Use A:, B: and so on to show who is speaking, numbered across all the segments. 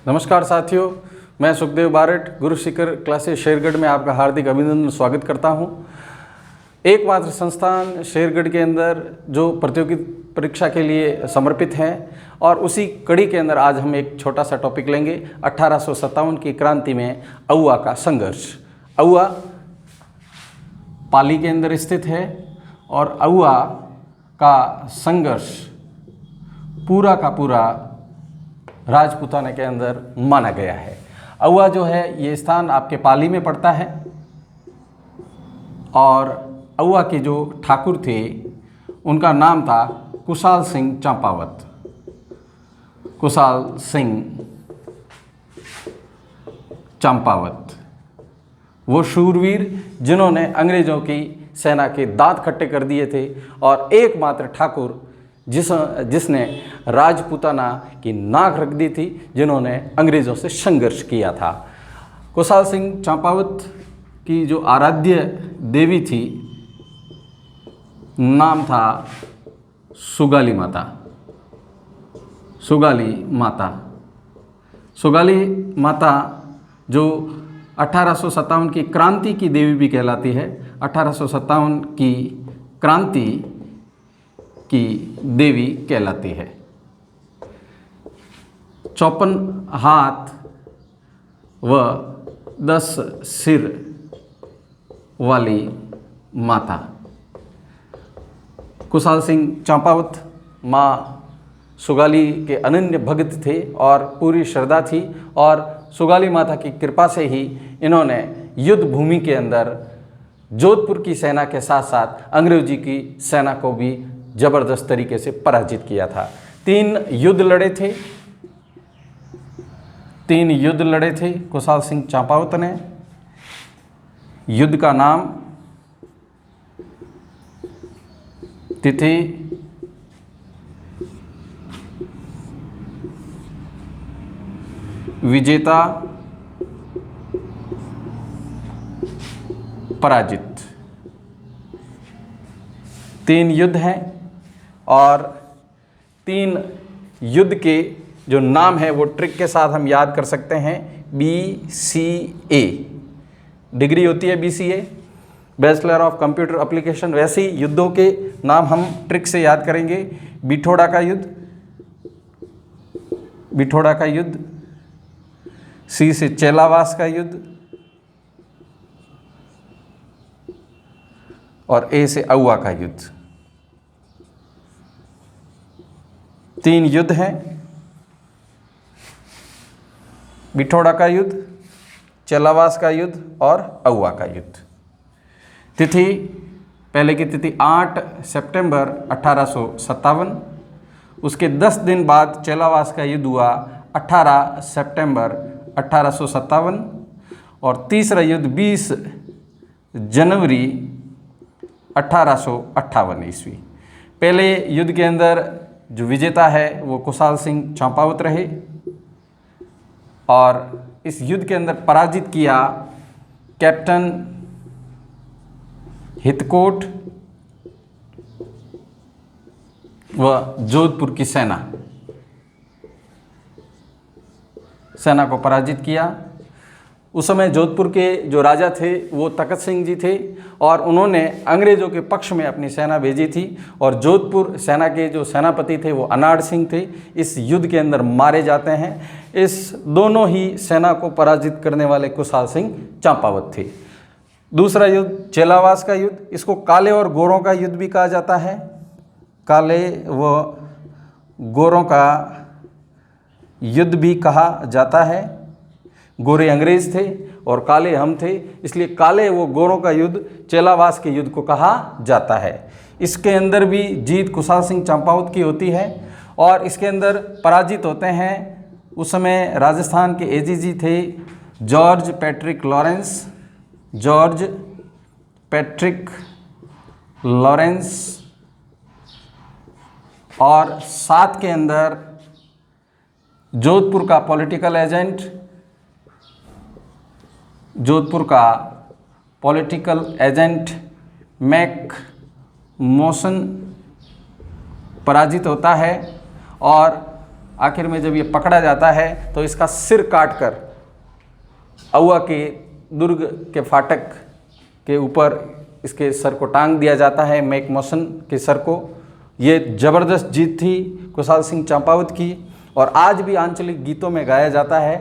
A: नमस्कार साथियों, मैं सुखदेव बारट गुरु शिखर क्लासेस शेरगढ़ में आपका हार्दिक अभिनंदन स्वागत करता हूं। एकमात्र संस्थान शेरगढ़ के अंदर जो प्रतियोगी परीक्षा के लिए समर्पित है और उसी कड़ी के अंदर आज हम एक छोटा सा टॉपिक लेंगे। 1857 की क्रांति में अउवा का संघर्ष। अउवा पाली के अंदर स्थित है और अउवा का संघर्ष पूरा का पूरा राजपूताना के अंदर माना गया है। अउवा जो है ये स्थान आपके पाली में पड़ता है और अउवा के जो ठाकुर थे उनका नाम था कुशाल सिंह चंपावत। कुशाल सिंह चंपावत वो शूरवीर जिन्होंने अंग्रेज़ों की सेना के दांत खट्टे कर दिए थे और एकमात्र ठाकुर जिसने राजपूताना की नाक रख दी थी, जिन्होंने अंग्रेज़ों से संघर्ष किया था। कुशाल सिंह चंपावत की जो आराध्य देवी थी नाम था सुगाली माता। सुगाली माता सुगाली माता जो 1857 की क्रांति की देवी भी कहलाती है। 1857 की क्रांति की देवी कहलाती है। 54 हाथ व 10 सिर वाली माता। कुशाल सिंह चंपावत माँ सुगाली के अनन्य भक्त थे और पूरी श्रद्धा थी और सुगाली माता की कृपा से ही इन्होंने युद्ध भूमि के अंदर जोधपुर की सेना के साथ साथ अंग्रेजी की सेना को भी जबरदस्त तरीके से पराजित किया था। 3 युद्ध लड़े थे। 3 युद्ध लड़े थे कुशाल सिंह चंपावत ने। युद्ध का नाम तिथि विजेता पराजित। 3 युद्ध हैं और 3 युद्ध के जो नाम है वो ट्रिक के साथ हम याद कर सकते हैं। BCA डिग्री होती है, BCA bachelor of computer application. वैसे ही युद्धों के नाम हम ट्रिक से याद करेंगे। बिठोड़ा का युद्ध, बिठोड़ा का युद्ध। C से चेलावास का युद्ध और A से अउवा का युद्ध। 3 युद्ध हैं। बिठोड़ा का युद्ध, चेलावास का युद्ध और अउवा का युद्ध। तिथि पहले की तिथि 8 सितंबर 1857। उसके 10 दिन बाद चेलावास का युद्ध हुआ 18 सितंबर 1857 और तीसरा युद्ध 20 जनवरी 1858 ईस्वी। पहले युद्ध के अंदर जो विजेता है वो कुशाल सिंह चंपावत रहे और इस युद्ध के अंदर पराजित किया कैप्टन हितकोट व जोधपुर की सेना को पराजित किया। उस समय जोधपुर के जो राजा थे वो तखत सिंह जी थे और उन्होंने अंग्रेज़ों के पक्ष में अपनी सेना भेजी थी और जोधपुर सेना के जो सेनापति थे वो अनाड़ सिंह थे। इस युद्ध के अंदर मारे जाते हैं। इस दोनों ही सेना को पराजित करने वाले कुशाल सिंह चंपावत थे। दूसरा युद्ध चेलावास का युद्ध, इसको काले और गोरों का युद्ध भी कहा जाता है। काले व गोरों का युद्ध भी कहा जाता है। गोरे अंग्रेज थे और काले हम थे, इसलिए काले व गोरों का युद्ध चेलावास के युद्ध को कहा जाता है। इसके अंदर भी जीत कुशाल सिंह चंपावत की होती है और इसके अंदर पराजित होते हैं उस समय राजस्थान के एजीजी थे George Patrick Lawrence. George Patrick Lawrence और साथ के अंदर जोधपुर का पॉलिटिकल एजेंट, जोधपुर का पॉलिटिकल एजेंट मैक मोसन पराजित होता है और आखिर में जब ये पकड़ा जाता है तो इसका सिर काटकर अहुआ के दुर्ग के फाटक के ऊपर इसके सर को टांग दिया जाता है, मैकमोहन के सर को। ये ज़बरदस्त जीत थी कुशाल सिंह चंपावत की, और आज भी आंचलिक गीतों में गाया जाता है,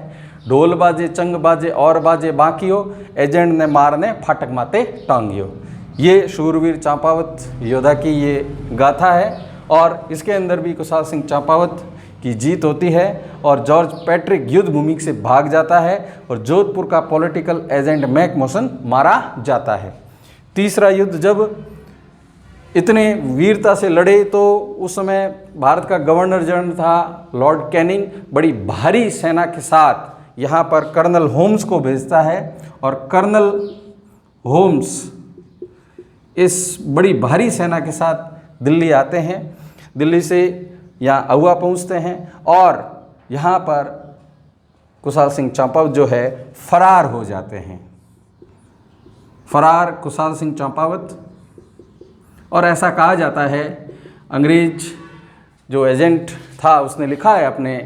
A: ढोल बाजे चंग बाजे और बाजे बाकियो, एजेंट ने मारने फाटक माते टांगियो। ये शूरवीर चंपावत योद्धा की ये गाथा है, और इसके अंदर भी कुशाल सिंह चंपावत की जीत होती है और जॉर्ज पैट्रिक युद्ध भूमि से भाग जाता है और जोधपुर का पॉलिटिकल एजेंट मैकमोहन मारा जाता है। तीसरा युद्ध जब इतने वीरता से लड़े तो उस समय भारत का गवर्नर जनरल था लॉर्ड कैनिंग, बड़ी भारी सेना के साथ यहाँ पर कर्नल होम्स को भेजता है, और कर्नल होम्स इस बड़ी भारी सेना के साथ दिल्ली आते हैं। दिल्ली से यहाँ अहुआ पहुँचते हैं और यहाँ पर कुशाल सिंह चंपावत जो है फरार हो जाते हैं। फरार कुशाल सिंह चंपावत, और ऐसा कहा जाता है, अंग्रेज जो एजेंट था उसने लिखा है अपने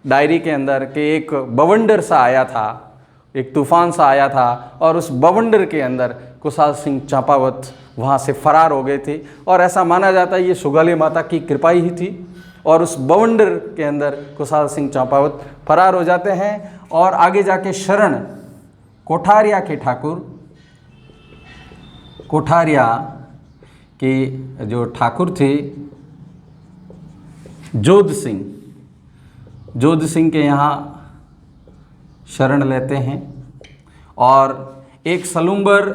A: डायरी के अंदर कि एक बवंडर सा आया था, एक तूफान सा आया था, और उस बवंडर के अंदर कुशाल सिंह चंपावत वहाँ से फरार हो गए थे। और ऐसा माना जाता है ये सुगाली माता की कृपा ही थी, और उस बवंडर के अंदर कुशाल सिंह चंपावत फरार हो जाते हैं। और आगे जाके शरण कोठारिया के ठाकुर, कोठारिया के जो ठाकुर थे जोध सिंह के यहाँ शरण लेते हैं, और एक सलूम्बर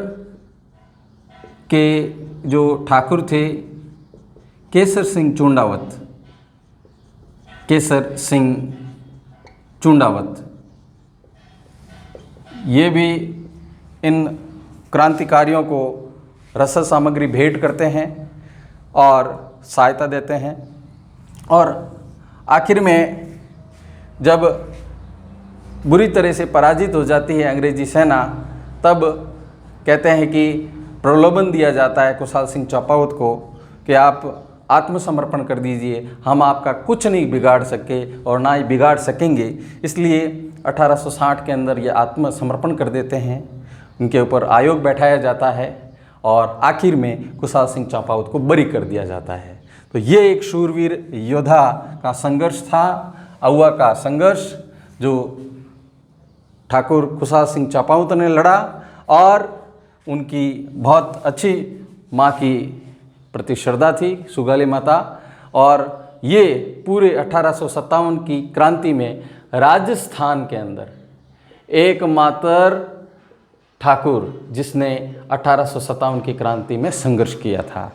A: के जो ठाकुर थे केसर सिंह चूंडावत, ये भी इन क्रांतिकारियों को रसद सामग्री भेंट करते हैं और सहायता देते हैं। और आखिर में जब बुरी तरह से पराजित हो जाती है अंग्रेजी सेना, तब कहते हैं कि प्रलोभन दिया जाता है कुशाल सिंह चंपावत को कि आप आत्मसमर्पण कर दीजिए, हम आपका कुछ नहीं बिगाड़ सके और ना ही बिगाड़ सकेंगे। इसलिए 1860 के अंदर ये आत्मसमर्पण कर देते हैं, उनके ऊपर आयोग बैठाया जाता है और आखिर में कुशाल सिंह चंपावत को बरी कर दिया जाता है। तो ये एक शूरवीर योद्धा का संघर्ष था, अहुआ का संघर्ष, जो ठाकुर कुशाल सिंह चंपावत ने लड़ा, और उनकी बहुत अच्छी माँ की प्रति श्रद्धा थी सुगाली माता। और ये पूरे 1857 की क्रांति में राजस्थान के अंदर एकमात्र ठाकुर जिसने 1857 की क्रांति में संघर्ष किया था।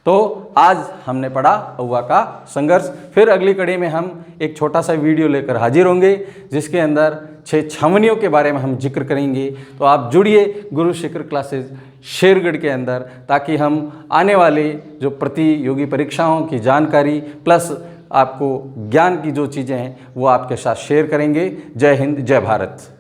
A: तो आज हमने पढ़ा अहुआ का संघर्ष। फिर अगली कड़ी में हम एक छोटा सा वीडियो लेकर हाजिर होंगे जिसके अंदर 6 छावनियों के बारे में हम जिक्र करेंगे। तो आप जुड़िए गुरु शिखर क्लासेस शेरगढ़ के अंदर, ताकि हम आने वाले जो प्रतियोगी परीक्षाओं की जानकारी प्लस आपको ज्ञान की जो चीज़ें हैं वो आपके साथ शेयर करेंगे। जय हिंद, जय भारत।